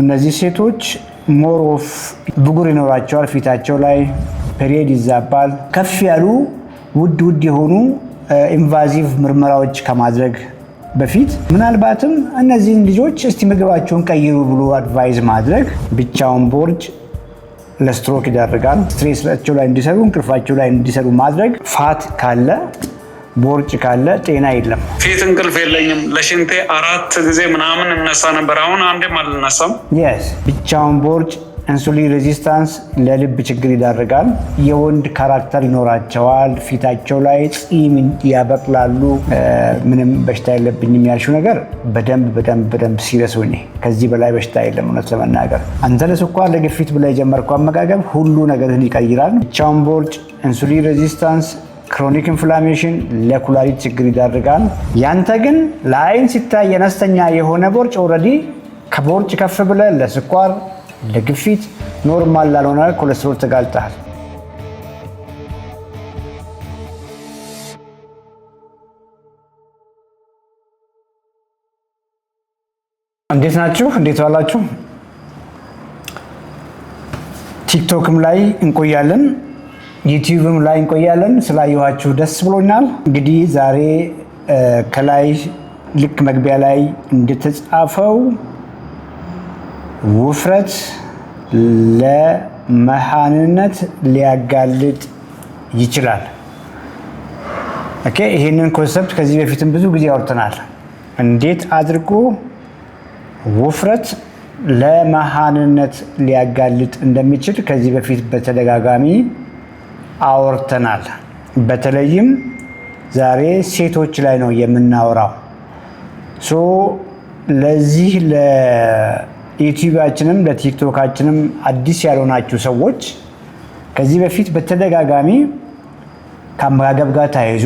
እነዚህ ሴቶች ሞር ኦፍ ብጉር ይኖራቸዋል ፊታቸው ላይ ፔሪየድ ይዛባል ከፍ ያሉ ውድ የሆኑ ኢንቫዚቭ ምርመራዎች ከማድረግ በፊት ምናልባትም እነዚህን ልጆች እስቲ ምግባቸውን ቀይሩ ብሎ አድቫይዝ ማድረግ ብቻውን ቦርጭ ለስትሮክ ይዳርጋል። ስትሬሳቸው ላይ እንዲሰሩ እንቅልፋቸው ላይ እንዲሰሩ ማድረግ ፋት ካለ ቦርጭ ካለ ጤና የለም። ፊት እንቅልፍ የለኝም ለሽንቴ 4 ጊዜ ምናምን እነሳ ነበር። አሁን አንዴም አልነሳም። ብቻውን ቦርጭ ኢንሱሊን ሬዚስታንስ ለልብ ችግር ይዳርጋል። የወንድ ካራክተር ይኖራቸዋል። ፊታቸው ላይ ፂም ያበቅላሉ። ምንም በሽታ የለብኝም ያልሽው ነገር በደንብ ሲሪየስ ሆኜ ከዚህ በላይ በሽታ የለም። እውነት ለመናገር አንተ ለስኳር ለግፊት ብላ የጀመርከው አመጋገብ ሁሉ ነገርን ይቀይራል። ብቻውን ቦርጭ ኢንሱሊን ሬዚስታንስ ክሮኒክ ኢንፍላሜሽን ለኩላሊት ችግር ይዳርጋል። ያንተ ግን ለአይን ሲታይ አነስተኛ የሆነ ቦርጭ ኦልሬዲ ከቦርጭ ከፍ ብለ ለስኳር ለግፊት ኖርማል ላልሆነ ኮሌስትሮል ተጋልጠሃል። እንዴት ናችሁ? እንዴት ዋላችሁ? ቲክቶክም ላይ እንቆያለን፣ ዩቲዩብም ላይ እንቆያለን። ስላየኋችሁ ደስ ብሎኛል። እንግዲህ ዛሬ ከላይ ልክ መግቢያ ላይ እንደተጻፈው ውፍረት ለመሃንነት ሊያጋልጥ ይችላል። ኦኬ፣ ይሄንን ኮንሰፕት ከዚህ በፊትም ብዙ ጊዜ አውርተናል። እንዴት አድርጎ ውፍረት ለመሃንነት ሊያጋልጥ እንደሚችል ከዚህ በፊት በተደጋጋሚ አውርተናል። በተለይም ዛሬ ሴቶች ላይ ነው የምናወራው። ለዚህ ለዩቲዩባችንም ለቲክቶካችንም አዲስ ያልሆናችሁ ሰዎች ከዚህ በፊት በተደጋጋሚ ከአመጋገብ ጋር ተያይዞ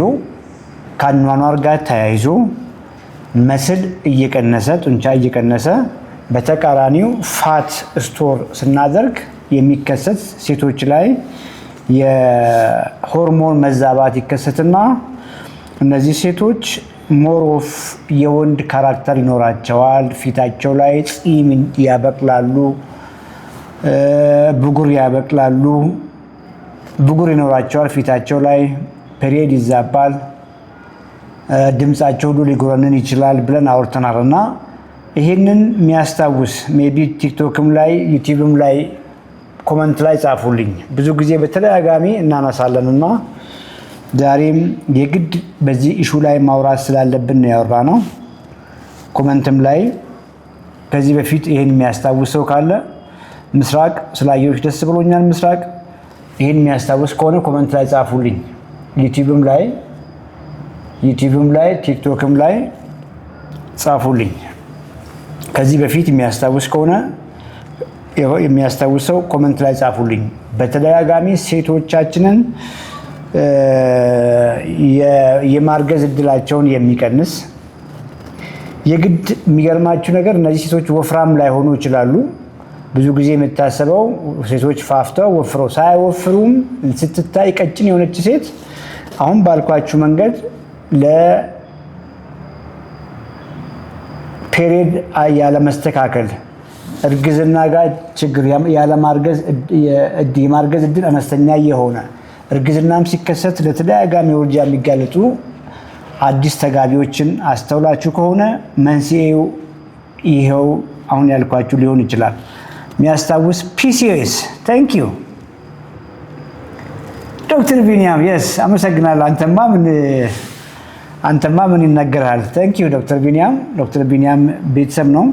ከአኗኗር ጋር ተያይዞ መስል እየቀነሰ ጡንቻ እየቀነሰ በተቃራኒው ፋት ስቶር ስናደርግ የሚከሰት ሴቶች ላይ የሆርሞን መዛባት ይከሰትና እነዚህ ሴቶች ሞር ኦፍ የወንድ ካራክተር ይኖራቸዋል። ፊታቸው ላይ ፂም ያበቅላሉ፣ ብጉር ያበቅላሉ፣ ብጉር ይኖራቸዋል ፊታቸው ላይ ፔሪየድ ይዛባል፣ ድምፃቸው ሁሉ ሊጎረንን ይችላል ብለን አውርተናል። እና ይሄንን የሚያስታውስ ሜቢ ቲክቶክም ላይ ዩቲዩብም ላይ ኮመንት ላይ ጻፉልኝ። ብዙ ጊዜ በተደጋጋሚ እናነሳለን እና ዛሬም የግድ በዚህ ኢሹ ላይ ማውራት ስላለብን ነው ያወራነው። ኮመንትም ላይ ከዚህ በፊት ይሄን የሚያስታውሰው ካለ ምስራቅ ስላየሁሽ ደስ ብሎኛል። ምስራቅ ይሄን የሚያስታውስ ከሆነ ኮመንት ላይ ጻፉልኝ። ዩቲዩብም ላይ ቲክቶክም ላይ ጻፉልኝ። ከዚህ በፊት የሚያስታውስ ከሆነ የሚያስታውሰው ኮመንት ላይ ጻፉልኝ። በተደጋጋሚ ሴቶቻችንን የማርገዝ እድላቸውን የሚቀንስ የግድ የሚገርማችሁ ነገር እነዚህ ሴቶች ወፍራም ላይሆኑ ይችላሉ። ብዙ ጊዜ የምታሰበው ሴቶች ፋፍተው ወፍረው ሳይወፍሩም ስትታይ ቀጭን የሆነች ሴት አሁን ባልኳችሁ መንገድ ለፔሪየድ ያለመስተካከል እርግዝና ጋር ችግር የማርገዝ እድል አነስተኛ የሆነ እርግዝናም ሲከሰት ለተደጋጋሚ ውርጃ የሚጋለጡ አዲስ ተጋቢዎችን አስተውላችሁ ከሆነ መንስኤው ይሄው አሁን ያልኳችሁ ሊሆን ይችላል። የሚያስታውስ PCOS ታንክ ዩ ዶክተር ቢኒያም የስ አመሰግናለሁ። አንተማ ምን ይነገራል? ታንክ ዩ ዶክተር ቢኒያም። ዶክተር ቢኒያም ቤተሰብ ነው።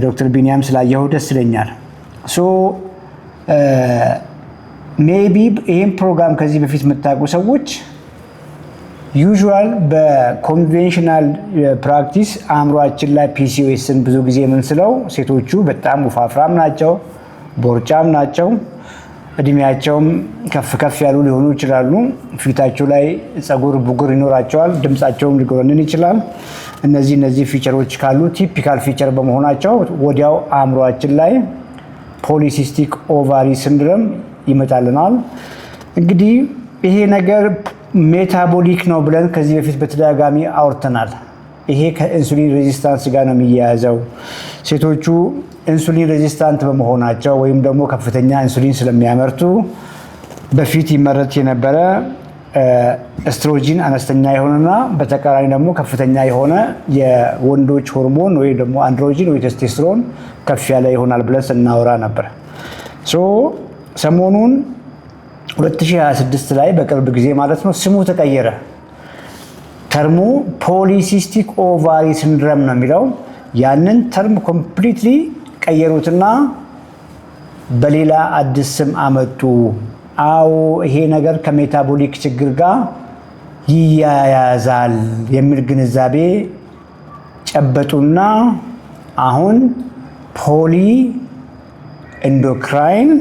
ዶክተር ቢኒያም ስላየሁ ደስ ይለኛል። ሜቢ ይህን ፕሮግራም ከዚህ በፊት የምታውቁ ሰዎች ዩዥዋል በኮንቬንሽናል ፕራክቲስ አእምሯችን ላይ PCOSን ብዙ ጊዜ የምንስለው ሴቶቹ በጣም ወፋፍራም ናቸው፣ ቦርጫም ናቸው፣ እድሜያቸውም ከፍ ያሉ ሊሆኑ ይችላሉ፣ ፊታቸው ላይ ፀጉር ብጉር ይኖራቸዋል፣ ድምፃቸውም ሊጎረንን ይችላል። እነዚህ ፊቸሮች ካሉ ቲፒካል ፊቸር በመሆናቸው ወዲያው አእምሯችን ላይ ፖሊሲስቲክ ኦቫሪ ሲንድሮም ይመጣልናል። እንግዲህ ይሄ ነገር ሜታቦሊክ ነው ብለን ከዚህ በፊት በተደጋጋሚ አውርተናል። ይሄ ከኢንሱሊን ሬዚስታንስ ጋር ነው የሚያያዘው። ሴቶቹ ኢንሱሊን ሬዚስታንት በመሆናቸው ወይም ደግሞ ከፍተኛ ኢንሱሊን ስለሚያመርቱ በፊት ይመረት የነበረ ኤስትሮጂን አነስተኛ የሆነና በተቃራኒ ደግሞ ከፍተኛ የሆነ የወንዶች ሆርሞን ወይ ደግሞ አንድሮጂን ወይ ቴስቶስትሮን ከፍ ያለ ይሆናል ብለን ስናወራ ነበር። ሰሞኑን 2026 ላይ በቅርብ ጊዜ ማለት ነው ስሙ ተቀየረ። ተርሙ ፖሊሲስቲክ ኦቫሪ ሲንድረም ነው የሚለው። ያንን ተርም ኮምፕሊትሊ ቀየሩትና በሌላ አዲስ ስም አመጡ። አዎ ይሄ ነገር ከሜታቦሊክ ችግር ጋር ይያያዛል የሚል ግንዛቤ ጨበጡና አሁን ፖሊ ኢንዶክራይን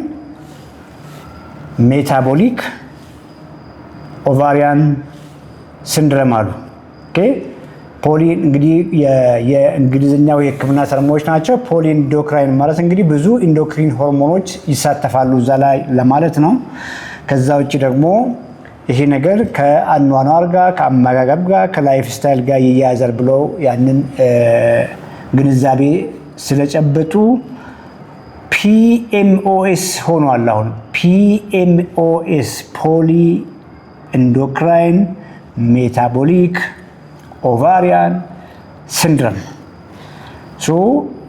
ሜታቦሊክ ኦቫሪያን ሲንድረም አሉ። ኦኬ ፖሊ እንግዲህ የእንግሊዝኛው የሕክምና ተርሞች ናቸው። ፖሊ ኢንዶክራይን ማለት እንግዲህ ብዙ ኢንዶክሪን ሆርሞኖች ይሳተፋሉ እዛ ላይ ለማለት ነው። ከዛ ውጭ ደግሞ ይሄ ነገር ከአኗኗር ጋር፣ ከአመጋገብ ጋር፣ ከላይፍ ስታይል ጋር ይያያዛል ብለው ያንን ግንዛቤ ስለጨበጡ ፒኤምኦኤስ ሆኗል። አሁን ፒኤምኦኤስ ፖሊ ኢንዶክራይን ሜታቦሊክ ኦቫሪያን ሲንድረም።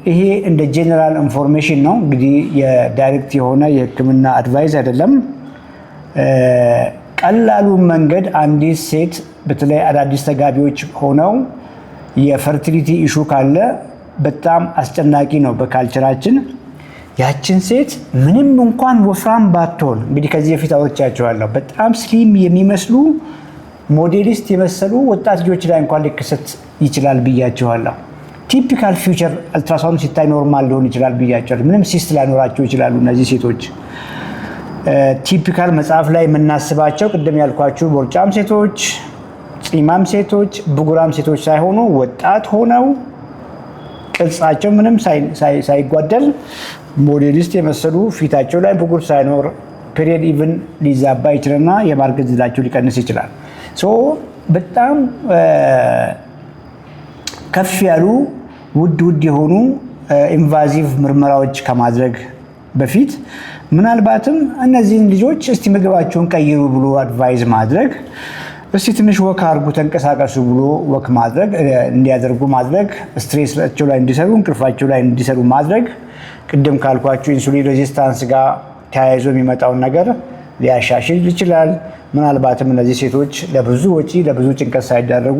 ይሄ እንደ ጄኔራል ኢንፎርሜሽን ነው እንግዲህ የዳይሬክት የሆነ የህክምና አድቫይስ አይደለም። ቀላሉ መንገድ አንዲት ሴት በተለይ አዳዲስ ተጋቢዎች ሆነው የፈርቲሊቲ ኢሹ ካለ በጣም አስጨናቂ ነው በካልቸራችን። ያችን ሴት ምንም እንኳን ወፍራም ባትሆን እንግዲህ ከዚህ በፊት አውርቻቸዋለሁ፣ በጣም ስሊም የሚመስሉ ሞዴሊስት የመሰሉ ወጣት ልጆች ላይ እንኳን ሊከሰት ይችላል ብያቸዋለሁ። ቲፒካል ፊውቸር አልትራሳውንድ ሲታይ ኖርማል ሊሆን ይችላል ብያቸዋለሁ። ምንም ሲስት ላይኖራቸው ይችላሉ እነዚህ ሴቶች። ቲፒካል መጽሐፍ ላይ የምናስባቸው ቅድም ያልኳችሁ ቦርጫም ሴቶች፣ ፂማም ሴቶች፣ ብጉራም ሴቶች ሳይሆኑ ወጣት ሆነው ቅርጻቸው ምንም ሳይጓደል ሞዴሊስት የመሰሉ ፊታቸው ላይ ብጉር ሳይኖር ፔሪየድ ኢቭን ሊዛባ ይችላልና የማርገዝ ዕድላቸው ሊቀንስ ይችላል። በጣም ከፍ ያሉ ውድ የሆኑ ኢንቫዚቭ ምርመራዎች ከማድረግ በፊት ምናልባትም እነዚህን ልጆች እስቲ ምግባቸውን ቀይሩ ብሎ አድቫይዝ ማድረግ፣ እስቲ ትንሽ ወክ አድርጉ ተንቀሳቀሱ ብሎ ወክ ማድረግ እንዲያደርጉ ማድረግ፣ ስትሬሳቸው ላይ እንዲሰሩ እንቅልፋቸው ላይ እንዲሰሩ ማድረግ ቅድም ካልኳቸው ኢንሱሊን ሬዚስታንስ ጋር ተያይዞ የሚመጣውን ነገር ሊያሻሽል ይችላል። ምናልባትም እነዚህ ሴቶች ለብዙ ወጪ ለብዙ ጭንቀት ሳይዳረጉ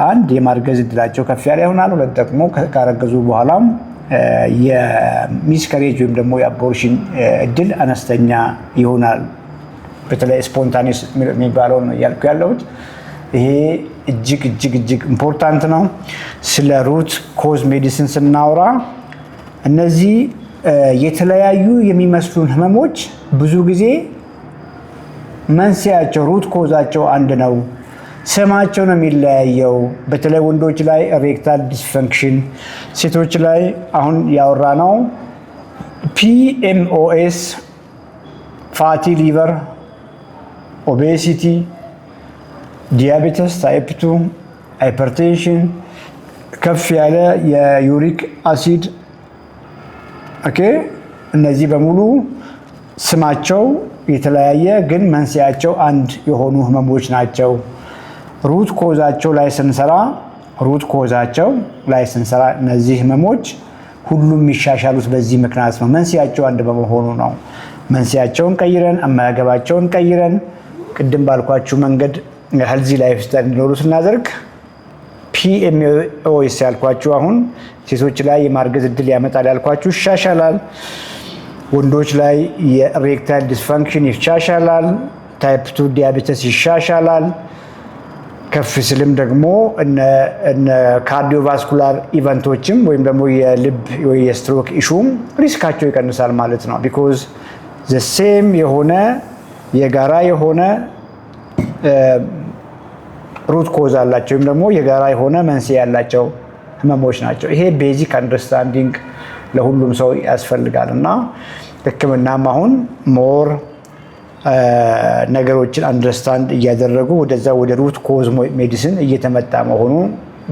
አንድ የማርገዝ እድላቸው ከፍ ያለ ይሆናል። ሁለት ደግሞ ካረገዙ በኋላም የሚስከሬጅ ወይም ደግሞ የአቦርሽን እድል አነስተኛ ይሆናል። በተለይ ስፖንታኒስ የሚባለው ነው እያልኩ ያለሁት። ይሄ እጅግ ኢምፖርታንት ነው። ስለ ሩት ኮዝ ሜዲሲን ስናወራ እነዚህ የተለያዩ የሚመስሉን ህመሞች ብዙ ጊዜ መንስኤያቸው ሩት ኮዛቸው አንድ ነው። ስማቸው ነው የሚለያየው። በተለይ ወንዶች ላይ ኤሬክታል ዲስፈንክሽን፣ ሴቶች ላይ አሁን ያወራ ነው ፒኤምኦኤስ፣ ፋቲ ሊቨር፣ ኦቤሲቲ፣ ዲያቤተስ ታይፕ 2፣ ሃይፐርቴንሽን፣ ከፍ ያለ የዩሪክ አሲድ። ኦኬ እነዚህ በሙሉ ስማቸው የተለያየ ግን መንስኤያቸው አንድ የሆኑ ህመሞች ናቸው። ሩት ኮዛቸው ላይ ስንሰራ እነዚህ ህመሞች ሁሉም የሚሻሻሉት በዚህ ምክንያት ነው። መንስኤያቸው አንድ በመሆኑ ነው። መንስኤያቸውን ቀይረን አመጋገባቸውን ቀይረን ቅድም ባልኳችሁ መንገድ ሄልዚ ላይፍ ስታይል እንዲኖሩ ስናደርግ ፒኤምኦኤስ ያልኳችሁ አሁን ሴቶች ላይ የማርገዝ እድል ያመጣል ያልኳችሁ ይሻሻላል። ወንዶች ላይ የኤሬክታይል ዲስፋንክሽን ይሻሻላል። ታይፕ 2 ዲያቤተስ ይሻሻላል። ከፍ ስልም ደግሞ እነ ካርዲዮቫስኩላር ኢቨንቶችም ወይም ደግሞ የልብ ወይ የስትሮክ ኢሹም ሪስካቸው ይቀንሳል ማለት ነው። ቢኮዝ ዘ ሴም የሆነ የጋራ የሆነ ሩት ኮዝ አላቸው ወይም ደግሞ የጋራ የሆነ መንስኤ ያላቸው ህመሞች ናቸው። ይሄ ቤዚክ አንደርስታንዲንግ ለሁሉም ሰው ያስፈልጋል እና ህክምናም አሁን ሞር ነገሮችን አንደርስታንድ እያደረጉ ወደዛ ወደ ሩት ኮዝ ሜዲሲን እየተመጣ መሆኑ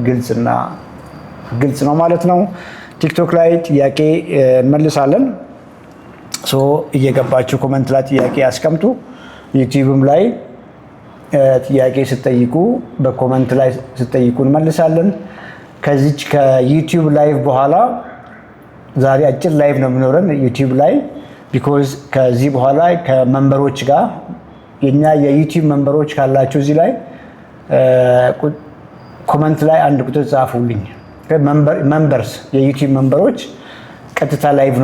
ግልጽ ነው ማለት ነው። ቲክቶክ ላይ ጥያቄ እንመልሳለን። እየገባችሁ ኮመንት ላይ ጥያቄ አስቀምጡ። ዩቲዩብም ላይ ጥያቄ ስትጠይቁ በኮመንት ላይ ስትጠይቁ እንመልሳለን። ከዚች ከዩቲዩብ ላይቭ በኋላ ዛሬ አጭር ላይቭ ነው የሚኖረን ዩቲዩብ ላይ ቢኮዝ ከዚህ በኋላ ከመንበሮች ጋር የኛ የዩቲዩብ መንበሮች ካላችሁ እዚህ ላይ ኮመንት ላይ አንድ ቁጥር ጻፉልኝ። መንበርስ የዩቲዩብ መንበሮች ቀጥታ ላይቭ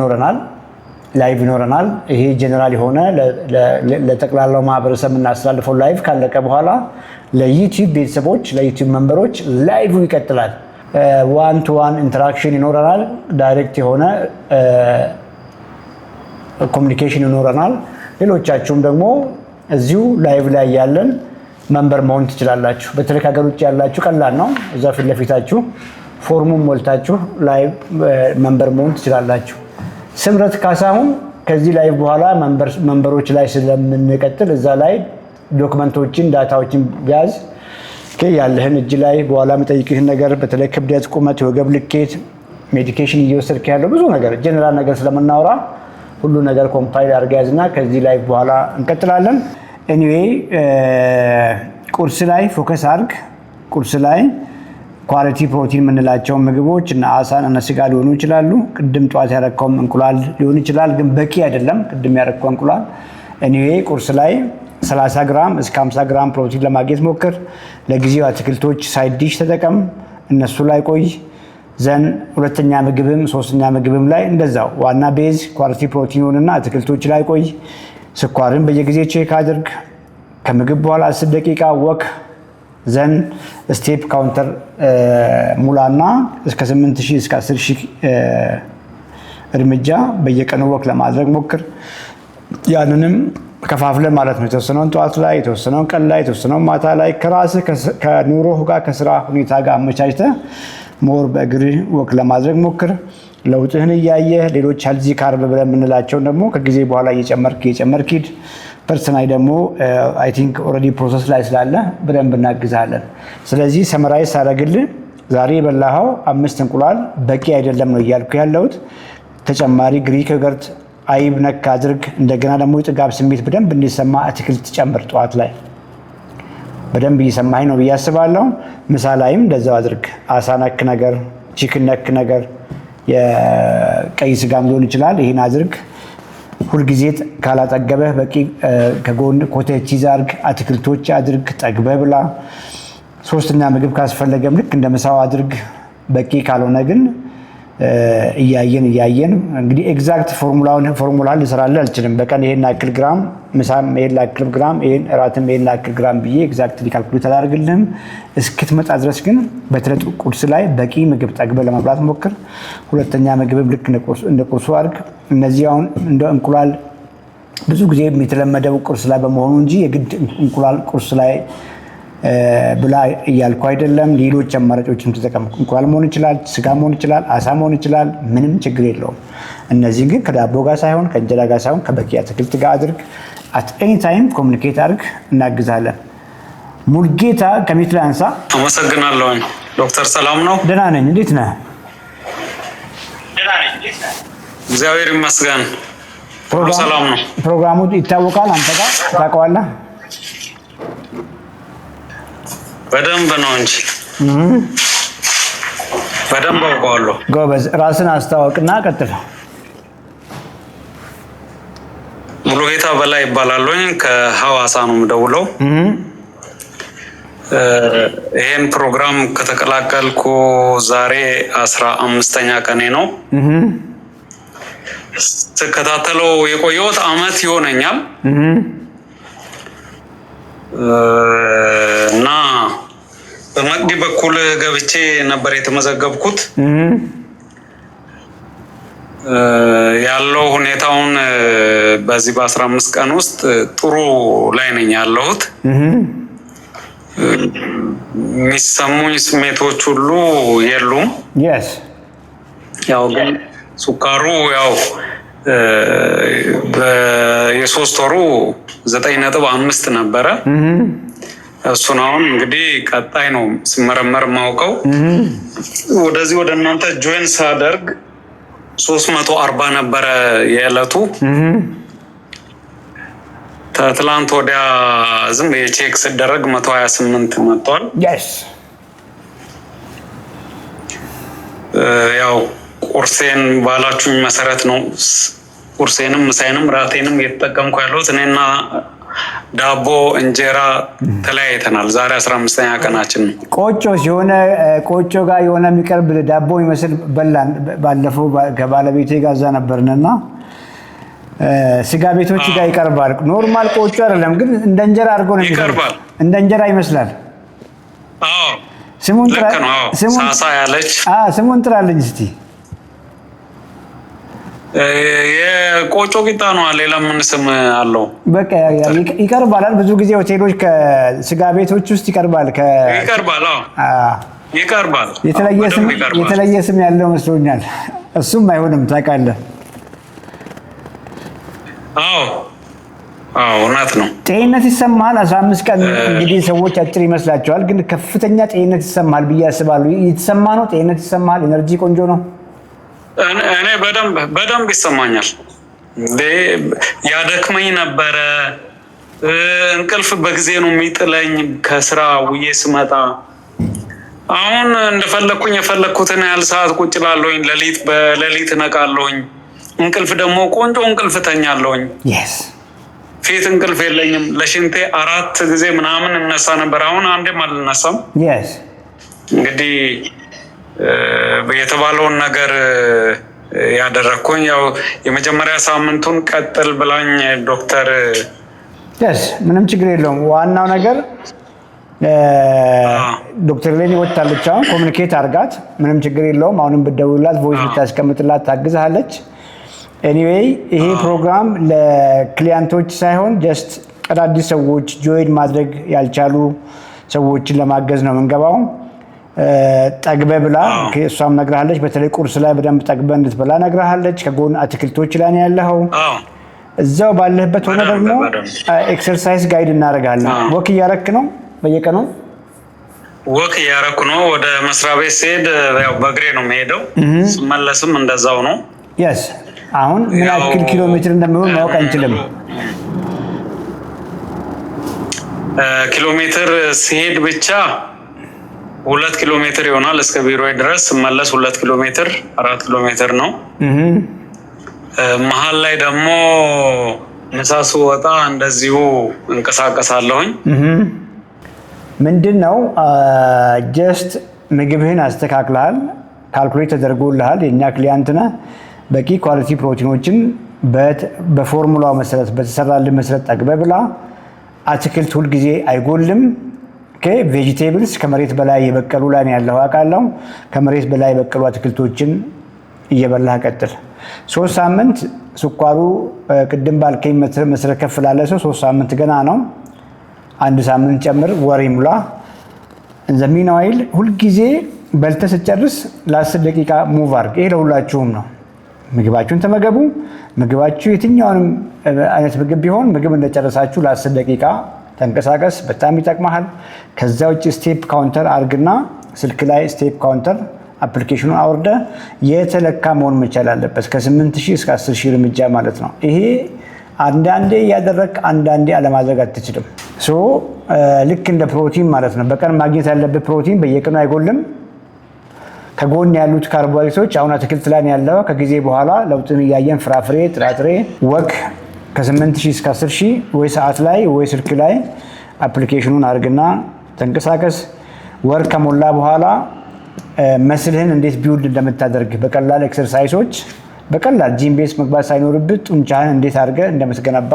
ይኖረናል። ይሄ ጀነራል የሆነ ለጠቅላላው ማህበረሰብ እናስተላልፈው ላይቭ ካለቀ በኋላ ለዩቲዩብ ቤተሰቦች ለዩቲዩብ መንበሮች ላይቭ ይቀጥላል። ዋን ቱ ዋን ኢንተራክሽን ይኖረናል። ዳይሬክት የሆነ ኮሚኒኬሽን ይኖረናል። ሌሎቻችሁም ደግሞ እዚሁ ላይቭ ላይ ያለን መንበር መሆን ትችላላችሁ። በተለይ ከሀገር ውጭ ያላችሁ ቀላል ነው። እዛ ፊት ለፊታችሁ ፎርሙን ሞልታችሁ ላይቭ መንበር መሆን ትችላላችሁ። ስምረት ካሳሁን ከዚህ ላይቭ በኋላ መንበሮች ላይ ስለምንቀጥል እዛ ላይ ዶክመንቶችን ዳታዎችን ቢያዝ ያለህን እጅ ላይ በኋላ የምጠይቅህን ነገር በተለይ ክብደት፣ ቁመት፣ የወገብ ልኬት፣ ሜዲኬሽን እየወሰድክ ያለው ብዙ ነገር ጀነራል ነገር ስለምናወራ ሁሉ ነገር ኮምፓይል አድርገህ ያዝና ከዚህ ላይ በኋላ እንቀጥላለን። ኤኒዌይ ቁርስ ላይ ፎከስ አድርግ። ቁርስ ላይ ኳሊቲ ፕሮቲን የምንላቸው ምግቦች እና አሳን እና ስጋ ሊሆኑ ይችላሉ። ቅድም ጠዋት ያረከውም እንቁላል ሊሆን ይችላል፣ ግን በቂ አይደለም ቅድም ያረከው እንቁላል። ኤኒዌይ ቁርስ ላይ 30 ግራም እስከ 50 ግራም ፕሮቲን ለማግኘት ሞክር። ለጊዜው አትክልቶች ሳይድ ዲሽ ተጠቀም፣ እነሱ ላይ ቆይ። ዘን ሁለተኛ ምግብም ሶስተኛ ምግብም ላይ እንደዛው ዋና ቤዝ ኳሊቲ ፕሮቲኑንና አትክልቶች ላይ ቆይ። ስኳርን በየጊዜ ቼክ አድርግ። ከምግብ በኋላ 10 ደቂቃ ወክ። ዘን ስቴፕ ካውንተር ሙላና እስከ 8000 እስከ 10000 እርምጃ በየቀኑ ወክ ለማድረግ ሞክር። ያንንም ከፋፍለን ማለት ነው። የተወሰነውን ጠዋት ላይ፣ የተወሰነውን ቀን ላይ፣ የተወሰነውን ማታ ላይ ከራስህ ከኑሮህ ጋር ከስራ ሁኔታ ጋር አመቻችተህ ሞር በእግር ወክ ለማድረግ ሞክር። ለውጥህን እያየህ ሌሎች ሄልዚ ካርብ ብለን የምንላቸውን ደግሞ ከጊዜ በኋላ እየጨመርክ ሂድ። ፐርሰናሊ ደግሞ አይ ቲንክ ኦልሬዲ ፕሮሰስ ላይ ስላለ በደንብ እናግዛለን። ስለዚህ ሰመራይዝ ሳደርግልህ ዛሬ የበላኸው 5 እንቁላል በቂ አይደለም ነው እያልኩ ያለሁት። ተጨማሪ ግሪክ ዮገርት አይብ ነክ አድርግ። እንደገና ደግሞ የጥጋብ ስሜት በደንብ እንዲሰማ አትክልት ጨምር። ጠዋት ላይ በደንብ እየሰማኝ ነው ብዬ አስባለሁ። ምሳ ላይም እንደዛው አድርግ። አሳ ነክ ነገር፣ ቺክን ነክ ነገር፣ የቀይ ስጋም ሊሆን ይችላል። ይህን አድርግ። ሁልጊዜ ካላጠገበህ በቂ ከጎን ኮቴጅ ቺዝ አድርግ። አትክልቶች አድርግ። ጠግበህ ብላ። ሶስተኛ ምግብ ካስፈለገም ልክ እንደ ምሳው አድርግ። በቂ ካልሆነ ግን እያየን እንግዲህ ኤግዛክት ፎርሙላ ልሰራልህ አልችልም። በቀን ይሄን ያክል ግራም፣ ምሳም ይሄን ያክል ግራም፣ ይሄን እራትም ይሄን ያክል ግራም ብዬ ኤግዛክትሊ ካልኩሌት አላደርግልህም። እስክትመጣ ድረስ ግን በተለይ ቁርስ ላይ በቂ ምግብ ጠግበህ ለመብላት ሞክር። ሁለተኛ ምግብም ልክ እንደ ቁርሱ አድርግ። እነዚህ አሁን እንደ እንቁላል ብዙ ጊዜ የተለመደው ቁርስ ላይ በመሆኑ እንጂ የግድ እንቁላል ቁርስ ላይ ብላ እያልኩ አይደለም። ሌሎች አማራጮችም ተጠቀም። እንቁላል መሆን ይችላል፣ ስጋ መሆን ይችላል፣ አሳ መሆን ይችላል። ምንም ችግር የለውም። እነዚህን ግን ከዳቦ ጋር ሳይሆን ከእንጀራ ጋር ሳይሆን ከበቂ አትክልት ጋር አድርግ። አት ኤኒ ታይም ኮሚኒኬት አድርግ፣ እናግዛለን። ሙልጌታ ከሚት ላይ አንሳ። አመሰግናለሁ ዶክተር። ሰላም ነው? ደህና ነኝ። እንዴት ነህ? እግዚአብሔር ይመስገን ሰላም ነው። ፕሮግራሙ ይታወቃል፣ አንተ ጋር ታውቀዋለህ? በደንብ ነው እንጂ በደንብ አውቀዋለሁ። ጎበዝ። ራስን አስተዋውቅና ቀጥል። ሙሉጌታ በላይ ይባላለሁኝ። ከሐዋሳ ነው የምደውለው። ይሄን ፕሮግራም ከተቀላቀልኩ ዛሬ 15ኛ ቀኔ ነው። ስከታተለው የቆየሁት አመት ይሆነኛል እና በመቅዲ በኩል ገብቼ ነበር የተመዘገብኩት። ያለው ሁኔታውን በዚህ በ15 ቀን ውስጥ ጥሩ ላይ ነኝ ያለሁት። የሚሰሙኝ ስሜቶች ሁሉ የሉም። ያው ግን ሱካሩ ያው የ3 ወሩ 9.5 ነበረ። እሱን አሁን እንግዲህ ቀጣይ ነው ስመረመር ማውቀው። ወደዚህ ወደ እናንተ ጆይን ሳደርግ 340 ነበረ የዕለቱ። ትላንት ወዲያ ዝም የቼክ ስደረግ 128 መጥቷል። ያው ቁርሴን ባላችሁኝ መሰረት ነው ቁርሴንም ምሳዬንም ራቴንም እየተጠቀምኩ ያለሁት። እኔና ዳቦ እንጀራ ተለያይተናል። ዛሬ 15ኛ ቀናችን ነው። ቆጮ ሲሆነ ቆጮ ጋር የሆነ የሚቀርብ ዳቦ ይመስል በላን። ባለፈው ከባለቤቴ ጋር እዛ ነበርንና ስጋ ቤቶች ጋር ይቀርባል። ኖርማል ቆጮ አይደለም ግን እንደ እንጀራ አድርጎ ነው ይቀርባል። እንደ እንጀራ ይመስላል። አዎ ስሙን ሳሳ ያለች ስሙን ጥራልኝ እስቲ። የቆጮ ቂጣ ነው። ሌላ ምን ስም አለው? በቃ ይቀርባል። ብዙ ጊዜ ሆቴሎች ከስጋ ቤቶች ውስጥ ይቀርባል። ይቀርባል። ይቀርባል። የተለየ ስም ያለው መስሎኛል። እሱም አይሆንም ታውቃለህ። አዎ እውነት ነው። ጤንነት ይሰማል። 15 ቀን እንግዲህ ሰዎች አጭር ይመስላቸዋል፣ ግን ከፍተኛ ጤንነት ይሰማል ብዬ አስባለሁ። የተሰማ ነው? ጤንነት ይሰማል? ኤነርጂ ቆንጆ ነው? እኔ በደንብ ይሰማኛል። ያደክመኝ ነበረ። እንቅልፍ በጊዜ ነው የሚጥለኝ ከስራ ውዬ ስመጣ። አሁን እንደፈለኩኝ የፈለኩትን ያህል ሰዓት ቁጭ እላለሁኝ። በሌሊት እነቃለሁኝ። እንቅልፍ ደግሞ ቆንጆ እንቅልፍ ተኛለሁኝ። ፊት እንቅልፍ የለኝም። ለሽንቴ 4 ጊዜ ምናምን እነሳ ነበር። አሁን አንዴም አልነሳም። እንግዲህ የተባለውን ነገር ያደረኩኝ ያው የመጀመሪያ ሳምንቱን ቀጥል ብላኝ ዶክተር። ምንም ችግር የለውም። ዋናው ነገር ዶክተር ሌኒ ወጣለች። አሁን ኮሚኒኬት አድርጋት። ምንም ችግር የለውም። አሁንም ብትደውልላት ቮይስ ብታስቀምጥላት ታግዛለች። ኤኒዌይ ይሄ ፕሮግራም ለክሊያንቶች ሳይሆን ጀስት አዳዲስ ሰዎች ጆይን ማድረግ ያልቻሉ ሰዎችን ለማገዝ ነው የምንገባው። ጠግበ ብላ እሷም ነግራለች። በተለይ ቁርስ ላይ በደንብ ጠግበ እንድትበላ ነግራለች። ከጎን አትክልቶች ላይ ነው ያለው። እዛው ባለህበት ሆነ ደግሞ ኤክሰርሳይዝ ጋይድ እናደርጋለን። ወክ እያረክ ነው? በየቀኑ ወክ እያረኩ ነው። ወደ መስሪያ ቤት ስሄድ ያው በእግሬ ነው የምሄደው። ስመለስም እንደዛው ነው። አሁን ምን ያክል ኪሎ ሜትር እንደሚሆን ማወቅ አንችልም። ኪሎ ሜትር ሲሄድ ብቻ 2 ኪሎ ሜትር ይሆናል እስከ ቢሮ ድረስ። ስመለስ 2 ኪሎ ሜትር 4 ኪሎ ሜትር ነው። መሀል ላይ ደግሞ ምሳ ስወጣ እንደዚሁ እንቀሳቀሳለሁኝ። ምንድነው ጀስት ምግብህን አስተካክለሃል፣ ካልኩሌት ተደርጎልሃል። የኛ ክሊያንት ነህ። በቂ ኳሊቲ ፕሮቲኖችን በፎርሙላው መሰረት በተሰራልን መሰረት ጠግበህ ብላ። አትክልት ሁልጊዜ አይጎልም። ቬጂቴብልስ ከመሬት በላይ የበቀሉ ላይ ነው ያለው አውቃለሁ። ከመሬት በላይ የበቀሉ አትክልቶችን እየበላህ ቀጥል። 3 ሳምንት ስኳሩ ቅድም ባልከኝ መሰረት ከፍ ላለ ሰው 3 ሳምንት ገና ነው። 1 ሳምንት ጨምር፣ ወር ይሙላ። ዘሚናዊል ሁልጊዜ በልተህ ስትጨርስ ለ10 ደቂቃ ሙቭ አድርግ። ይሄ ለሁላችሁም ነው። ምግባችሁን ተመገቡ። ምግባችሁ የትኛውንም አይነት ምግብ ቢሆን ምግብ እንደጨረሳችሁ ለ10 ደቂቃ ተንቀሳቀስ። በጣም ይጠቅማል። ከዛ ውጭ ስቴፕ ካውንተር አርግና ስልክ ላይ ስቴፕ ካውንተር አፕሊኬሽኑን አውርደ የተለካ መሆን መቻል አለበት። ከ8000 እስከ 10000 እርምጃ ማለት ነው። ይሄ አንዳንዴ ያደረክ አንዳንዴ አለማድረግ አትችልም። ልክ እንደ ፕሮቲን ማለት ነው። በቀን ማግኘት ያለበት ፕሮቲን በየቀኑ አይጎልም። ከጎን ያሉት ካርቦሃይድሬቶች አሁን አትክልት ላይ ያለው ከጊዜ በኋላ ለውጥን እያየን ፍራፍሬ፣ ጥራጥሬ፣ ወክ ከ8000 እስከ 10000 ወይ ሰዓት ላይ ወይ ስልክ ላይ አፕሊኬሽኑን አድርግና ተንቀሳቀስ። ወር ከሞላ በኋላ መስልህን እንዴት ቢውልድ እንደምታደርግ በቀላል ኤክሰርሳይሶች በቀላል ጂም ቤስ መግባት ሳይኖርብህ ጡንቻህን እንዴት አድርገህ እንደምትገነባ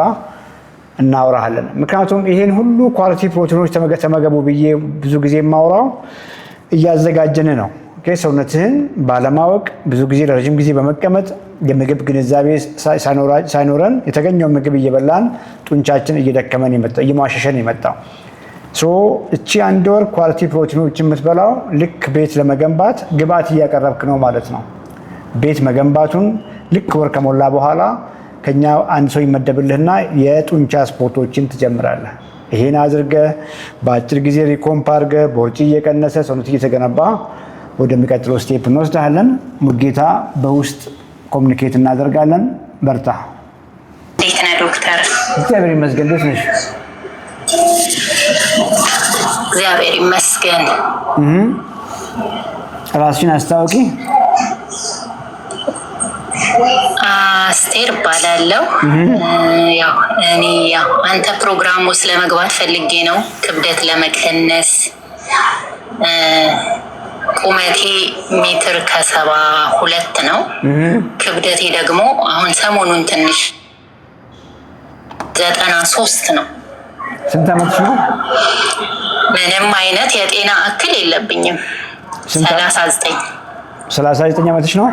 እናወራሃለን። ምክንያቱም ይሄን ሁሉ ኳሊቲ ፕሮቲኖች ተመገቡ ብዬ ብዙ ጊዜ የማወራው እያዘጋጀን ነው። ሰውነትህን ባለማወቅ ብዙ ጊዜ ለረጅም ጊዜ በመቀመጥ የምግብ ግንዛቤ ሳይኖረን የተገኘውን ምግብ እየበላን ጡንቻችን እየደከመን እየሟሸሸን የመጣው። እቺ 1 ወር ኳሊቲ ፕሮቲኖች የምትበላው ልክ ቤት ለመገንባት ግብአት እያቀረብክ ነው ማለት ነው። ቤት መገንባቱን ልክ ወር ከሞላ በኋላ ከኛ አንድ ሰው ይመደብልህና የጡንቻ ስፖርቶችን ትጀምራለህ። ይሄን አድርገ በአጭር ጊዜ ሪኮምፕ አድርገ ቦርጭ እየቀነሰ ሰውነት እየተገነባ ወደሚቀጥለው ስቴፕ እንወስዳለን። ሙሉጌታ በውስጥ ኮሚኒኬት እናደርጋለን። በርታ። እንዴት ነህ ዶክተር? እግዚአብሔር ይመስገን። እንዴት ነሽ? እግዚአብሔር ይመስገን። ራስሽን አስታውቂ። አስቴር እባላለሁ። ያው አንተ ፕሮግራም ውስጥ ለመግባት ፈልጌ ነው። ክብደት ለመቀነስ ቁመቴ 1.72 ነው። ክብደቴ ደግሞ አሁን ሰሞኑን ትንሽ 93 ነው። ስንት ዓመትሽ ነው? ምንም አይነት የጤና እክል የለብኝም። 39 ዓመትሽ ነው?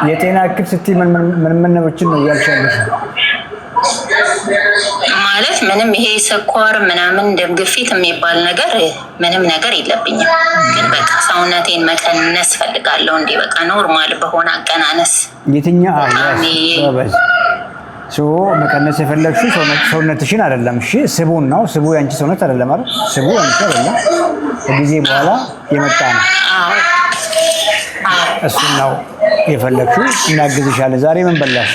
የጤና እክል ስትይ ምን ነገሮችን ነው እያልሻለሽ? ማለት ምንም ይሄ ስኳር ምናምን ደም ግፊት የሚባል ነገር ምንም ነገር የለብኝም። ግን በቃ ሰውነቴን መቀነስ ፈልጋለሁ። እንዲህ በቃ ኖርማል በሆነ አቀናነስ። የትኛው መቀነስ የፈለግሽው ሰውነትሽን አይደለም? እሺ ስቡን ነው። ስቡ ያንቺ ሰውነት አይደለም አይደል? ስቡ ያንቺ አይደለም፣ ከጊዜ በኋላ የመጣ ነው። እሱን ነው የፈለግሽው። እናግዝሻለን። ዛሬ ምን በላሽ?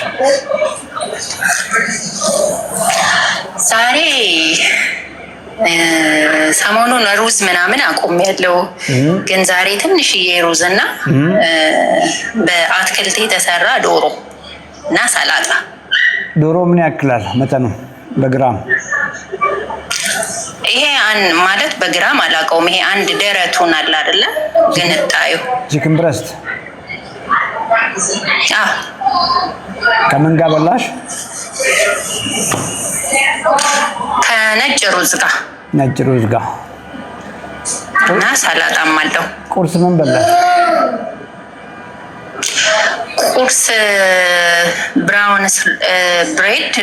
ዛሬ ሰሞኑን ሩዝ ምናምን አቆሚያለሁ። ግን ዛሬ ትንሽዬ ሩዝ እና በአትክልት የተሰራ ዶሮ እና ሰላጣ። ዶሮ ምን ያክላል መጠኑ በግራም? ይሄ ማለት በግራም አላውቀውም። ይሄ አንድ ደረቱን አለ አይደለ? ግን እጣዩ ቺክን ብረስት። ከምን ጋር በላሽ? ከነጭ ሩዝ ጋር። ነጭ ሩዝ ጋር እና ሰላጣም አለው። ቁርስ ምን በላሽ? ቁርስ ብራውን ብሬድ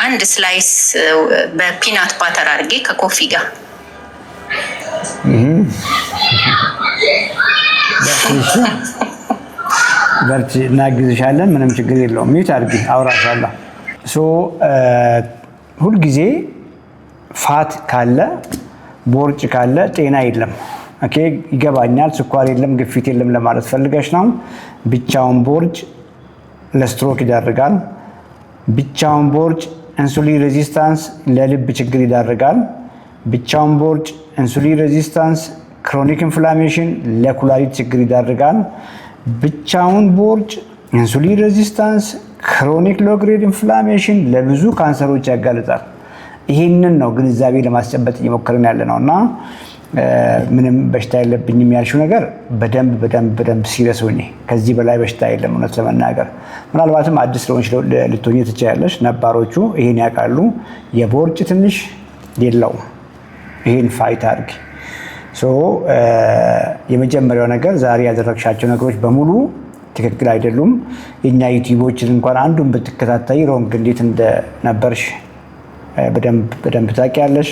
አንድ ስላይስ በፒናት ባተር አድርጌ ከኮፊ ጋር። በርቺ፣ እናግዝሻለን። ምንም ችግር የለውም። ሚት አድርጊ፣ አውራሻለሁ። ሁልጊዜ ፋት ካለ ቦርጭ ካለ ጤና የለም። ኦኬ፣ ይገባኛል። ስኳር የለም ግፊት የለም ለማለት ፈልገሽ ነው። ብቻውን ቦርጭ ለስትሮክ ይዳርጋል። ብቻውን ቦርጭ ኢንሱሊን ሬዚስታንስ ለልብ ችግር ይዳርጋል። ብቻውን ቦርጭ ኢንሱሊን ሬዚስታንስ ክሮኒክ ኢንፍላሜሽን ለኩላሊት ችግር ይዳርጋል። ብቻውን ቦርጭ ኢንሱሊን ሬዚስታንስ ክሮኒክ ሎ ግሬድ ኢንፍላሜሽን ለብዙ ካንሰሮች ያጋልጣል። ይህንን ነው ግንዛቤ ለማስጨበጥ እየሞከርን ያለ ነው እና ምንም በሽታ የለብኝም ያልሽው ነገር በደንብ ሲሪየስ ሆኜ ከዚህ በላይ በሽታ የለም። እውነት ለመናገር ምናልባትም አዲስ ለሆንሽ ልትሆኚ ትችያለሽ። ነባሮቹ ይሄን ያውቃሉ። የቦርጭ ትንሽ የለውም። ይሄን ፋይት አድርጊ። የመጀመሪያው ነገር ዛሬ ያደረግሻቸው ነገሮች በሙሉ ትክክል አይደሉም። የኛ ዩቲዩቦችን እንኳን አንዱን ብትከታተይ ሮንግ እንዴት እንደነበርሽ በደንብ ታውቂያለሽ።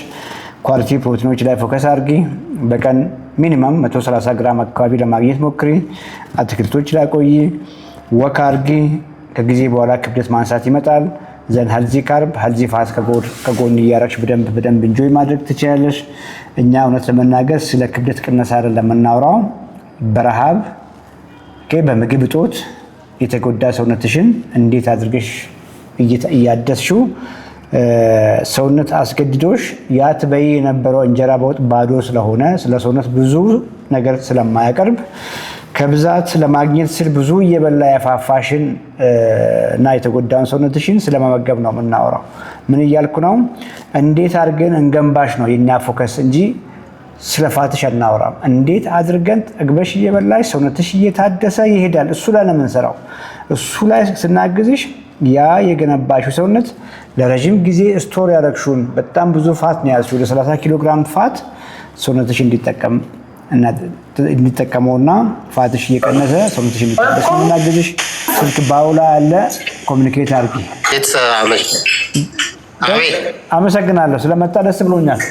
ኳሊቲ ፕሮቲኖች ላይ ፎከስ አድርጊ። በቀን ሚኒመም 130 ግራም አካባቢ ለማግኘት ሞክሪ። አትክልቶች ላይ ቆይ፣ ወክ አድርጊ። ከጊዜ በኋላ ክብደት ማንሳት ይመጣል። ዘን ሄልዚ ካርብ ሄልዚ ፋት ከጎን እያደረግሽ በደንብ እንጆይ ማድረግ ትችላለሽ። እኛ እውነት ለመናገር ስለ ክብደት ቅነሳ አይደለም የምናወራው። በረሃብ በምግብ እጦት የተጎዳ ሰውነትሽን እንዴት አድርገሽ እያደስሽው ሰውነት አስገድዶሽ ያ ትበይ የነበረው እንጀራ በወጥ ባዶ ስለሆነ ስለ ሰውነት ብዙ ነገር ስለማያቀርብ ከብዛት ለማግኘት ስል ብዙ እየበላ ያፋፋሽን እና የተጎዳውን ሰውነትሽን ስለመመገብ ነው የምናወራው። ምን እያልኩ ነው? እንዴት አድርገን እንገንባሽ ነው የኛ ፎከስ እንጂ ስለ ፋትሽ አናወራም። እንዴት አድርገን ጠግበሽ እየበላሽ ሰውነትሽ እየታደሰ ይሄዳል። እሱ ላይ ነው የምንሰራው። እሱ ላይ ስናግዝሽ ያ የገነባሽው ሰውነት ለረጅም ጊዜ ስቶር ያደረግሽውን በጣም ብዙ ፋት ነው ያዝሽው። ለ30 ኪሎ ግራም ፋት ሰውነትሽ እንዲጠቀመውና ፋትሽ እየቀነሰ ሰውነትሽ እንዲታደስ ነው የምናግዝሽ። ስልክ ባውላ ያለ ኮሚኒኬት አድርጊ። አመሰግናለሁ። ስለመጣ ደስ ብሎኛል።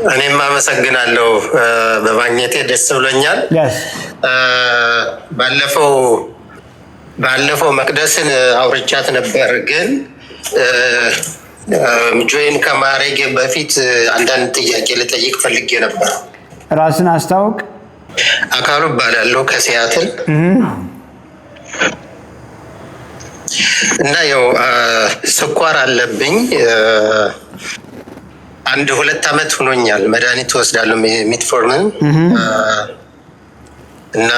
እኔም አመሰግናለሁ። በማግኘቴ ደስ ብሎኛል። ባለፈው ባለፈው መቅደስን አውርቻት ነበር፣ ግን ጆይን ከማድረግ በፊት አንዳንድ ጥያቄ ልጠይቅ ፈልጌ ነበር። ራስን አስታውቅ። አካሉ እባላለሁ ከሲያትል እና ያው ስኳር አለብኝ። 1-2 ዓመት ሆኖኛል። መድኃኒት ወስዳለሁ ሜትፎርሚን እና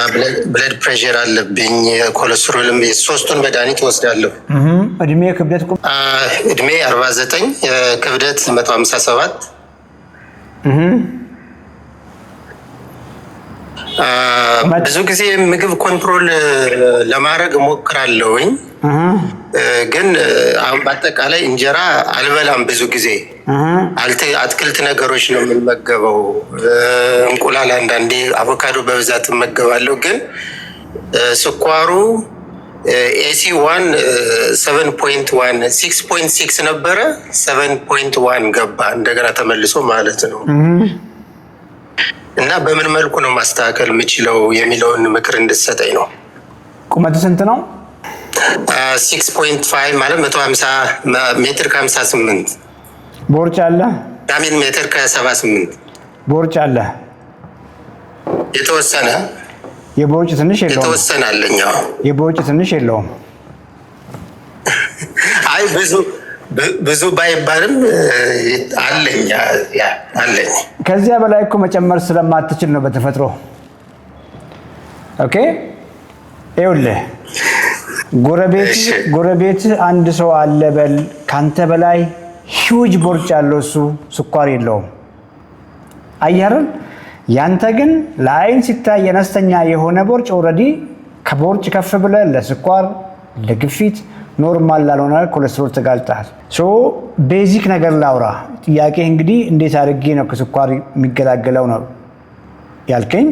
ብለድ ፕሬሸር አለብኝ፣ ኮሌስትሮልም፣ ሶስቱን መድኃኒት ወስዳለሁ። እድሜ ክብደት እድሜ 49 ክብደት 157 ብዙ ጊዜ ምግብ ኮንትሮል ለማድረግ እሞክራለሁኝ፣ ግን አሁን በአጠቃላይ እንጀራ አልበላም። ብዙ ጊዜ አትክልት ነገሮች ነው የምንመገበው። እንቁላል፣ አንዳንዴ አቮካዶ በብዛት እመገባለሁ። ግን ስኳሩ AC1 7.1 6.6 ነበረ 7.1 ገባ፣ እንደገና ተመልሶ ማለት ነው። እና በምን መልኩ ነው ማስተካከል የምችለው የሚለውን ምክር እንድትሰጠኝ ነው። ቁመት ስንት ነው? 6.5 ማለት 150 ሜትር ከ58። ቦርጭ አለ? ዳሚን ሜትር ከ78። ቦርጭ አለ? የተወሰነ የቦርጭ ትንሽ የለውም? የተወሰነ አለኝ። የቦርጭ ትንሽ የለውም? አይ ብዙ ባይባልም አለኝ አለኝ። ከዚያ በላይ እኮ መጨመር ስለማትችል ነው በተፈጥሮ። ኦኬ ይኸውልህ፣ ጎረቤት አንድ ሰው አለ በል፣ ካንተ በላይ ሂውጅ ቦርጭ ያለው እሱ ስኳር የለውም። አየርን ያንተ ግን ለአይን ሲታይ አነስተኛ የሆነ ቦርጭ ኦልሬዲ ከቦርጭ ከፍ ብለህ ለስኳር፣ ለግፊት፣ ኖርማል ላልሆነ ኮሌስትሮል ተጋልጠሃል። ቤዚክ ነገር ላውራ። ጥያቄ እንግዲህ እንዴት አድርጌ ነው ከስኳር የሚገላገለው ነው ያልከኝ።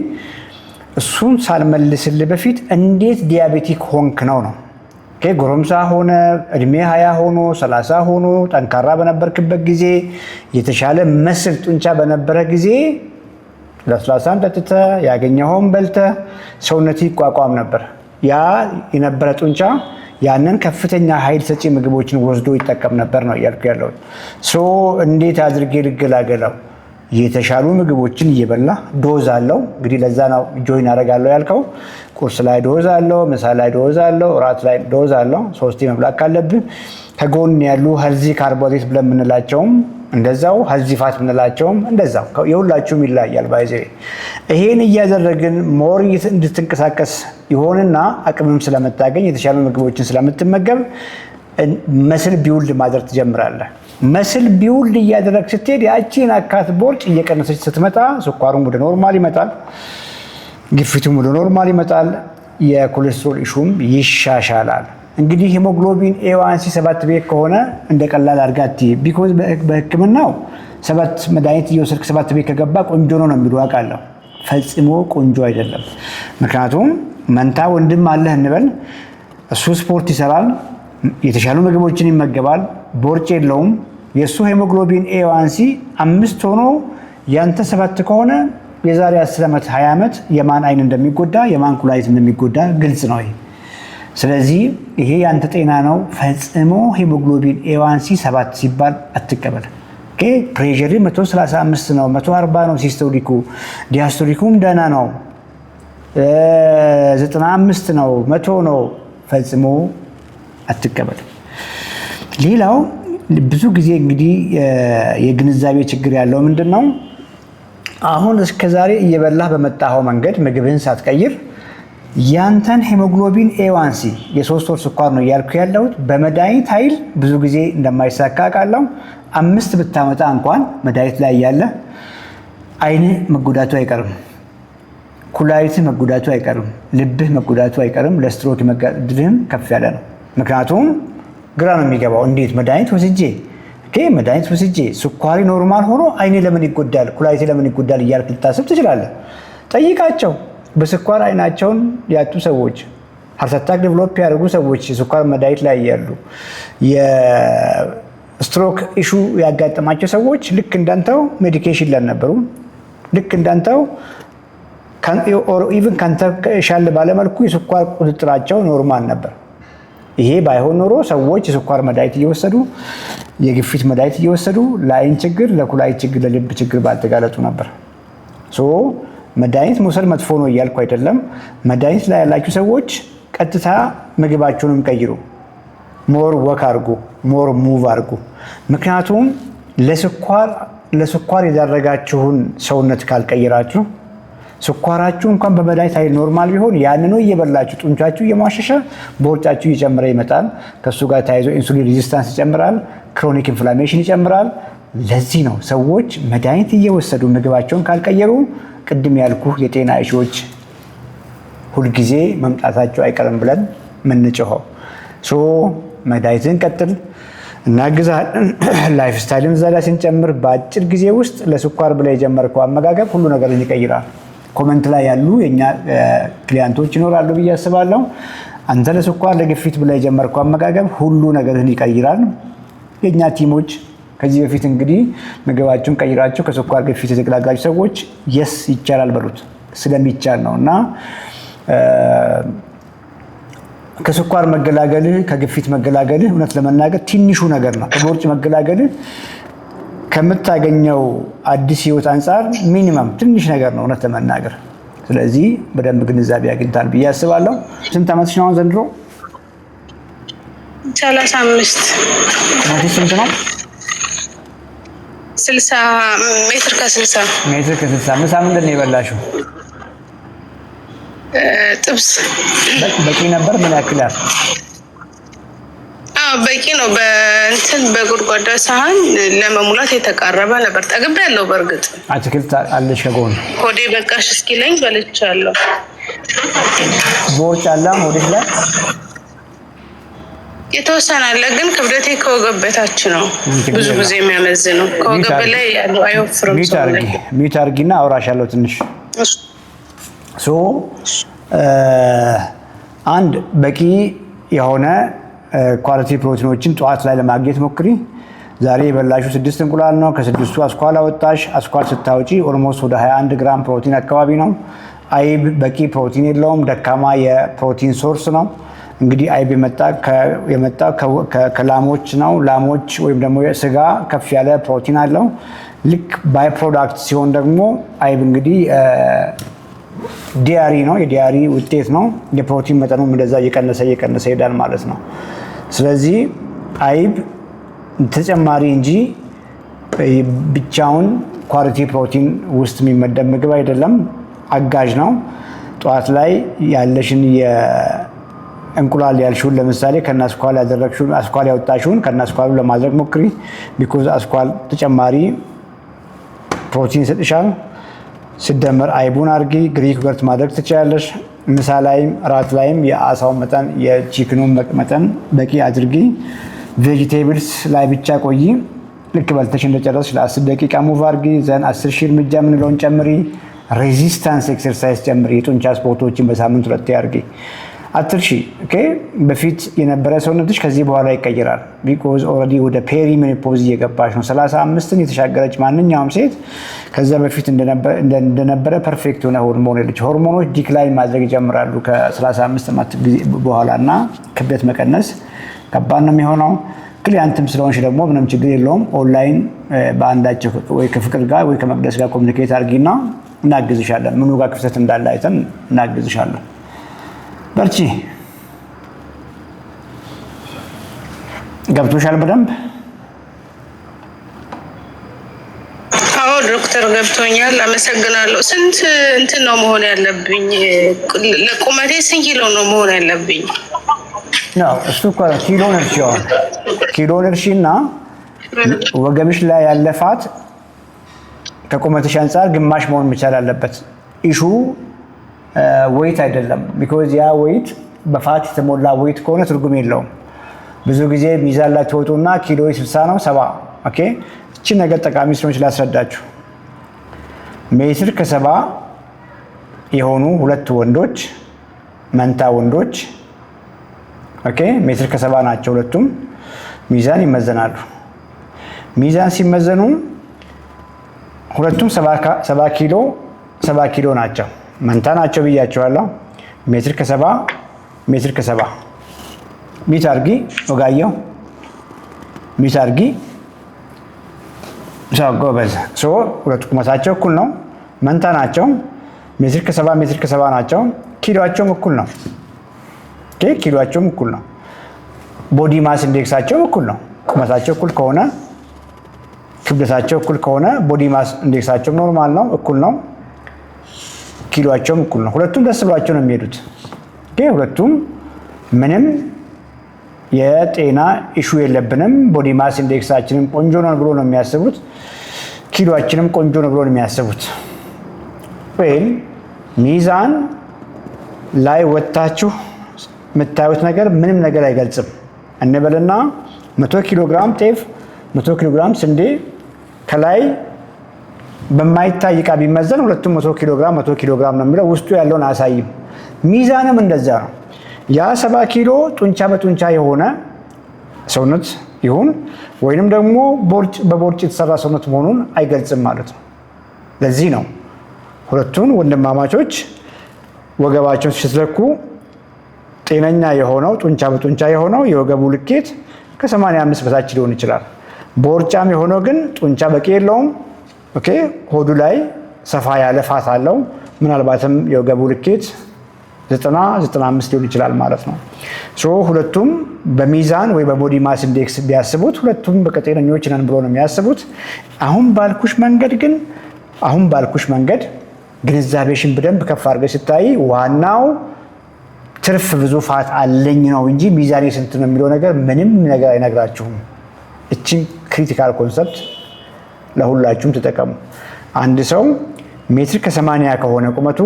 እሱን ሳልመልስልህ በፊት እንዴት ዲያቤቲክ ሆንክ ነው። ጎረምሳ ሆነ እድሜ 20 ሆኖ 30 ሆኖ ጠንካራ በነበርክበት ጊዜ የተሻለ መስል ጡንቻ በነበረ ጊዜ ለስላሳን ጠጥተህ ያገኘኸውን በልተህ ሰውነት ይቋቋም ነበር። ያ የነበረ ጡንቻ ያንን ከፍተኛ ኃይል ሰጪ ምግቦችን ወስዶ ይጠቀም ነበር ነው እያልኩ ያለሁት። እንዴት አድርጌ ልገላገለው? የተሻሉ ምግቦችን እየበላ ዶዝ አለው። እንግዲህ ለዛ ነው ጆይን አደርጋለሁ ያልከው። ቁርስ ላይ ዶዝ አለው፣ ምሳ ላይ ዶዝ አለው፣ ራት ላይ ዶዝ አለው። 3 መብላት ካለብህ ከጎን ያሉ ሄልዚ ካርቦሃይድሬት ብለን የምንላቸውም እንደዛው፣ ሄልዚ ፋት የምንላቸውም እንደዛው። የሁላችሁም ይለያያል። ባይዘ ይሄን እያደረግን ሞር እንድትንቀሳቀስ ይሆንና አቅምም ስለምታገኝ የተሻሉ ምግቦችን ስለምትመገብ መስል ቢውልድ ማድረግ ትጀምራለህ። መስል ቢውልድ እያደረግ ስትሄድ ያቺን አካት ቦርጭ እየቀነሰች ስትመጣ ስኳሩም ወደ ኖርማል ይመጣል፣ ግፊቱም ወደ ኖርማል ይመጣል፣ የኮሌስትሮል ኢሹም ይሻሻላል። እንግዲህ ሄሞግሎቢን A1C 7 ቤት ከሆነ እንደ ቀላል አድርጋት። ቢኮዝ በሕክምናው 7 መድኃኒት እየወሰድክ 7 ቤት ከገባ ቆንጆ ነው የሚሉ አውቃለሁ። ፈጽሞ ቆንጆ አይደለም። ምክንያቱም መንታ ወንድም አለህ እንበል፣ እሱ ስፖርት ይሰራል፣ የተሻሉ ምግቦችን ይመገባል፣ ቦርጭ የለውም። የእሱ ሄሞግሎቢን A1C 5 ሆኖ ያንተ 7 ከሆነ የዛሬ 10 ዓመት 20 ዓመት የማን አይን እንደሚጎዳ የማን ኩላሊት እንደሚጎዳ ግልጽ ነው። ስለዚህ ይሄ ያንተ ጤና ነው። ፈጽሞ ሄሞግሎቢን A1C 7 ሲባል አትቀበል። ፕሬሸር 135 ነው፣ 140 ነው ሲስቶሊኩ፣ ዲያስቶሊኩም ደህና ነው፣ 95 ነው፣ 100 ነው። ፈጽሞ አትቀበል። ሌላው ብዙ ጊዜ እንግዲህ የግንዛቤ ችግር ያለው ምንድን ነው? አሁን እስከዛሬ እየበላህ በመጣኸው መንገድ ምግብህን ሳትቀይር ያንተን ሄሞግሎቢን A1C የ3 ወር ስኳር ነው እያልኩ ያለሁት በመድኃኒት ኃይል ብዙ ጊዜ እንደማይሳካ ቃለው 5 ብታመጣ እንኳን መድኃኒት ላይ ያለ አይንህ መጎዳቱ አይቀርም፣ ኩላሊትህ መጎዳቱ አይቀርም፣ ልብህ መጎዳቱ አይቀርም፣ ለስትሮክ መጋደልህም ከፍ ያለ ነው። ምክንያቱም ግራ ነው የሚገባው። እንዴት መድኃኒት ወስጄ ስኳሪ ኖርማል ሆኖ አይኔ ለምን ይጎዳል፣ ኩላሊቴ ለምን ይጎዳል እያልክ ልታስብ ትችላለህ። ጠይቃቸው። በስኳር አይናቸውን ያጡ ሰዎች፣ ሃርት አታክ ዴቨሎፕ ያደርጉ ሰዎች የስኳር መድኃኒት ላይ ያሉ፣ የስትሮክ ኢሹ ያጋጠማቸው ሰዎች ልክ እንዳንተው ሜዲኬሽን ላልነበሩ፣ ልክ እንዳንተው ኢቭን ካንተ ሻል ባለመልኩ የስኳር ቁጥጥራቸው ኖርማል ነበር። ይሄ ባይሆን ኖሮ ሰዎች የስኳር መድኃኒት እየወሰዱ የግፊት መድኃኒት እየወሰዱ ለአይን ችግር፣ ለኩላሊት ችግር፣ ለልብ ችግር ባልተጋለጡ ነበር። መድኃኒት መውሰድ መጥፎ ነው እያልኩ አይደለም። መድኃኒት ላይ ያላችሁ ሰዎች ቀጥታ ምግባችሁንም ቀይሩ። ሞር ወክ አድርጉ፣ ሞር ሙቭ አድርጉ። ምክንያቱም ለስኳር የዳረጋችሁን ሰውነት ካልቀየራችሁ ስኳራችሁ እንኳን በመድኃኒት ኃይል ኖርማል ቢሆን ያንኑ እየበላችሁ ጡንቻችሁ እየማሸሸ ቦርጫችሁ እየጨመረ ይመጣል። ከሱ ጋር ተያይዞ ኢንሱሊን ሬዚስታንስ ይጨምራል፣ ክሮኒክ ኢንፍላሜሽን ይጨምራል። ለዚህ ነው ሰዎች መድኃኒት እየወሰዱ ምግባቸውን ካልቀየሩ ቅድም ያልኩ የጤና እሾች ሁልጊዜ መምጣታቸው አይቀርም ብለን ምንጮኸው። መድኃኒትን ቀጥል፣ እናግዛለን። ላይፍ ስታይልን እዛ ላይ ስንጨምር በአጭር ጊዜ ውስጥ ለስኳር ብላ የጀመርከው አመጋገብ ሁሉ ነገርን ይቀይራል። ኮመንት ላይ ያሉ የኛ ክሊያንቶች ይኖራሉ ብዬ አስባለሁ። አንተ ለስኳር ለግፊት ብላ የጀመርከው አመጋገብ ሁሉ ነገርን ይቀይራል። የኛ ቲሞች ከዚህ በፊት እንግዲህ ምግባችሁን ቀይራችሁ ከስኳር ግፊት የተገላገላችሁ ሰዎች የስ ይቻላል በሉት፣ ስለሚቻል ነው። እና ከስኳር መገላገልህ ከግፊት መገላገልህ እውነት ለመናገር ትንሹ ነገር ነው። ከቦርጭ መገላገልህ ከምታገኘው አዲስ ህይወት አንጻር ሚኒመም ትንሽ ነገር ነው እውነት ለመናገር። ስለዚህ በደንብ ግንዛቤ አግኝታል ብዬ አስባለሁ። ስንት ዓመትሽ ነው ዘንድሮ? 35 ዓመትሽ ስንት ነው? 60 ሜትር ከ60 ሜትር ከ60። ምሳ ምንድን ነው የበላሽው? ጥብስ። በቂ ነበር? ምን ያክላል? በቂ ነው። በእንትን በጎድጓዳ ሳህን ለመሙላት የተቃረበ ነበር። ጠግቤያለሁ። በእርግጥ አትክልት አለሽ ከጎን? ሆዴ በቃሽ እስኪለኝ በልቻለሁ። ቦርጭ አለ ሆድሽ ላይ? የተወሰነ አለ፣ ግን ክብደቴ ከወገብ በታች ነው። ብዙ ጊዜ የሚያመዝነው ከወገብ በላይ ያለው አይወፍርም። ሚዩት አድርጊና አውራሻለሁ ትንሽ። አንድ በቂ የሆነ ኳሊቲ ፕሮቲኖችን ጠዋት ላይ ለማግኘት ሞክሪ። ዛሬ የበላሽው 6 እንቁላል ነው። ከ6ቱ አስኳል አወጣሽ። አስኳል ስታወጪ ኦልሞስት ወደ 21 ግራም ፕሮቲን አካባቢ ነው። አይብ በቂ ፕሮቲን የለውም፣ ደካማ የፕሮቲን ሶርስ ነው። እንግዲህ አይብ የመጣ ከላሞች ነው። ላሞች ወይም ደግሞ ስጋ ከፍ ያለ ፕሮቲን አለው። ልክ ባይ ፕሮዳክት ሲሆን ደግሞ አይብ እንግዲህ ዲያሪ ነው፣ የዲያሪ ውጤት ነው። የፕሮቲን መጠኑም እንደዛ እየቀነሰ ይሄዳል ማለት ነው። ስለዚህ አይብ ተጨማሪ እንጂ ብቻውን ኳሊቲ ፕሮቲን ውስጥ የሚመደብ ምግብ አይደለም፣ አጋዥ ነው። ጠዋት ላይ ያለሽን እንቁላል ያልሽውን ለምሳሌ ከናስኳል ያደረግሽውን አስኳል ያወጣሽውን ከናስኳሉ ለማድረግ ሞክሪ። ቢኮዝ አስኳል ተጨማሪ ፕሮቲን ይሰጥሻል። ሲደመር አይቡን አድርጊ። ግሪክ ዮገርት ማድረግ ትችላለሽ። ምሳ ላይም ራት ላይም የአሳውን መጠን የቺክኑን መጠን በቂ አድርጊ። ቬጂቴብልስ ላይ ብቻ ቆይ። ልክ በልተሽ እንደጨረስሽ ለ10 ደቂቃ ሙቭ አድርጊ። ዘን 10,000 እርምጃ የምንለውን ጨምሪ። ሬዚስታንስ ኤክሰርሳይዝ ጨምሪ። የጡንቻ ስፖርቶችን በሳምንት 2 አድርጊ። 10,000 ኦኬ። በፊት የነበረ ሰውነትሽ ከዚህ በኋላ ይቀየራል። ቢኮዝ ኦልሬዲ ወደ ፔሪ ሜኖፖዝ እየገባሽ ነው። 35ን የተሻገረች ማንኛውም ሴት ከዛ በፊት እንደነበረ ፐርፌክት የሆነ ሆርሞን የለች። ሆርሞኖች ዲክላይን ማድረግ ይጀምራሉ ከ35 ዓመት በኋላ እና ክብደት መቀነስ ከባድ ነው የሚሆነው። ክሊያንትም ስለሆንሽ ደግሞ ምንም ችግር የለውም። ኦንላይን በአንዳቸው ወይ ከፍቅር ጋር ወይ ከመቅደስ ጋር ኮሚኒኬት አድርጊና እናግዝሻለን። ምኑ ጋር ክፍተት እንዳለ አይተን እናግዝሻለን። በርቺ። ገብቶሻል በደንብ? አዎ ዶክተር ገብቶኛል። አመሰግናለሁ። ስንት እንትን ነው መሆን ያለብኝ? ለቁመቴ ስንት ኪሎ ነው መሆን ያለብኝ? ነው እሱ ኪሎ ነርሺ ይሆን ኪሎ ነርሺ እና ወገብሽ ላይ ያለፋት ከቁመትሽ አንጻር ግማሽ መሆን መቻል አለበት። ኢሹ ዌይት አይደለም። ቢኮዝ ያ ዌይት በፋት የተሞላ ዌይት ከሆነ ትርጉም የለውም። ብዙ ጊዜ ሚዛን ላይ ትወጡና ኪሎ 60 ነው 70። ኦኬ እቺ ነገር ጠቃሚ ስለሆነች ላስረዳችሁ። ሜትር ከ70 የሆኑ 2 ወንዶች መንታ ወንዶች ኦኬ ሜትር ከ70 ናቸው ሁለቱም። ሚዛን ይመዘናሉ። ሚዛን ሲመዘኑ ሁለቱም 70 ኪሎ ናቸው። መንታ ናቸው ብያቸዋለሁ። ሜትር ከ70 ሜትር ከ70 ሚት አርጊ ወጋየው ሚት አርጊ ጎበዝ። ሁለቱ ቁመታቸው እኩል ነው። መንታ ናቸው። ሜትር ከ70 ሜትር ከ70 ናቸው። ኪሎአቸውም እኩል ነው። ኪሎአቸውም እኩል ነው። ቦዲ ማስ ኢንዴክሳቸው እኩል ነው። ቁመታቸው እኩል ከሆነ ክብደታቸው እኩል ከሆነ ቦዲ ማስ ኢንዴክሳቸው ኖርማል ነው፣ እኩል ነው። ኪሎአቸውም እኩል ነው። ሁለቱም ደስ ብሏቸው ነው የሚሄዱት። ሁለቱም ምንም የጤና ኢሹ የለብንም። ቦዲ ማስ ኢንዴክሳችንም ቆንጆ ነው ብሎ ነው የሚያስቡት። ኪሎአችንም ቆንጆ ነው ብሎ ነው የሚያስቡት። ወይም ሚዛን ላይ ወጣችሁ የምታዩት ነገር ምንም ነገር አይገልጽም እንበልና 100 ኪሎ ግራም ጤፍ 100 ኪሎ ግራም ስንዴ ከላይ በማይታይ ዕቃ ቢመዘን ሁለቱም 100 ኪሎ ግራም ነው የሚለው፣ ውስጡ ያለውን አያሳይም። ሚዛንም እንደዛ ነው። ያ 70 ኪሎ ጡንቻ በጡንቻ የሆነ ሰውነት ይሁን ወይንም ደግሞ በቦርጭ የተሰራ ሰውነት መሆኑን አይገልጽም ማለት ነው። ለዚህ ነው ሁለቱን ወንድማማቾች ወገባቸውን ሲለኩ ጤነኛ የሆነው ጡንቻ በጡንቻ የሆነው የወገቡ ልኬት ከ85 በታች ሊሆን ይችላል። ቦርጫም የሆነው ግን ጡንቻ በቂ የለውም። ሆዱ ላይ ሰፋ ያለ ፋት አለው። ምናልባትም የወገቡ ልኬት 90-95 ሊሆን ይችላል ማለት ነው። ሁለቱም በሚዛን ወይ በቦዲ ማስ ኢንዴክስ ቢያስቡት ሁለቱም በጤነኞች ነን ብሎ ነው የሚያስቡት። አሁን ባልኩሽ መንገድ ግንዛቤሽን በደንብ ከፍ አድርገሽ ስታይ ዋናው ትርፍ ብዙ ፋት አለኝ ነው እንጂ ሚዛኔ ስንት ነው የሚለው ነገር ምንም ነገር አይነግራችሁም። እቺን ክሪቲካል ኮንሰፕት ለሁላችሁም ተጠቀሙ። አንድ ሰው ሜትር ከ80 ከሆነ ቁመቱ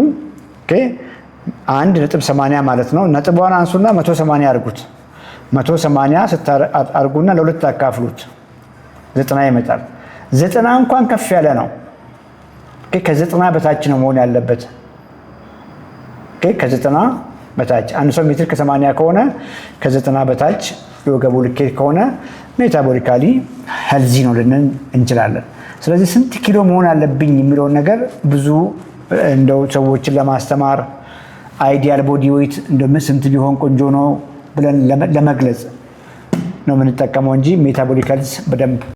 1.80 ማለት ነው። ነጥቧን አንሱና 180 አድርጉት። 180 ስታርጉና ለሁለት አካፍሉት 90 ይመጣል። 90 እንኳን ከፍ ያለ ነው። ከ90 በታች ነው መሆን ያለበት። ከ90 በታች አንድ ሰው ሜትር ከ80 ከሆነ ከ90 በታች የወገቡ ልኬት ከሆነ ሜታቦሊካሊ ሄልዚ ነው ልንል እንችላለን። ስለዚህ ስንት ኪሎ መሆን አለብኝ የሚለውን ነገር ብዙ እንደው ሰዎችን ለማስተማር አይዲያል ቦዲ ዌይት ስንት ቢሆን ቆንጆ ነው ብለን ለመግለጽ ነው የምንጠቀመው እንጂ ሜታቦሊካሊ በደንብ